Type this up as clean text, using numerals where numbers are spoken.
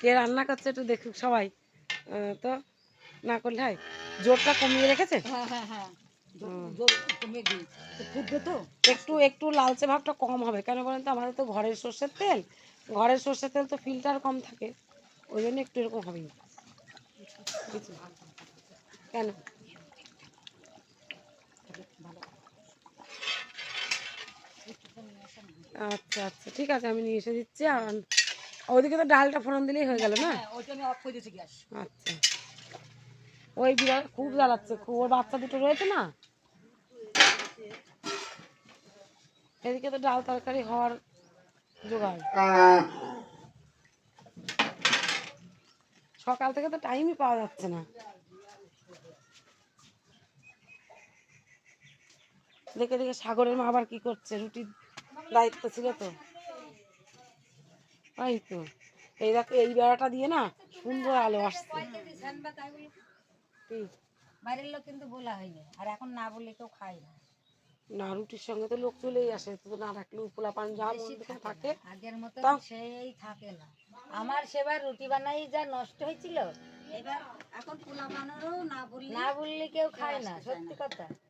কে রান্না করছে একটু দেখুক সবাই। তো না করলে হয়। জোরটা কমিয়ে রেখেছে। হ্যাঁ হ্যাঁ হ্যাঁ, হুম। জোর কমিয়ে দিই, তো ফুটবে তো। একটু একটু লালচে ভাবটা কম হবে, কেন বলেন তো, আমাদের তো ঘরের সর্ষের তেল, ঘরের সর্ষের তেল তো ফিল্টার কম থাকে, ওই জন্য একটু এরকম হবেই। কিছু কেন? আচ্ছা আচ্ছা, ঠিক আছে, আমি নিয়ে এসে দিচ্ছি। আর ওইদিকে তো ডালটা ফোড়ন দিলেই হয়ে গেল না? হ্যাঁ, ওইটা আমি অফ করে দিয়েছি গ্যাস। আচ্ছা, ওই বিড়াল খুব জ্বালাচ্ছে, খুব, ওর বাচ্চা দুটো রয়েছে না। এদিকে তো ডাল তরকারি হওয়ার জোগাড়, সকাল থেকে তো টাইমই পাওয়া যাচ্ছে না। দেখে দেখে সাগরের মা আবার কি করছে, রুটির দায়িত্ব ছিল তো। এই তো, এই দেখো এই বেড়াটা দিয়ে না সুন্দর আলো আসছে। কি? বাইরের লোক কিন্তু বলা হয়নি, আর এখন না বললে কেউ খায় না। না, রুটির সঙ্গে তো লোক চলেই আসে, তো না থাকলেও পোলা পান যা মন থাকে। আগের মতো তাও সেই থাকে না। আমার সেবার রুটি বানাই যা নষ্ট হয়েছিল, এবার এখন পোলা বানারও না বললে কেউ খায় না, সত্যি কথা।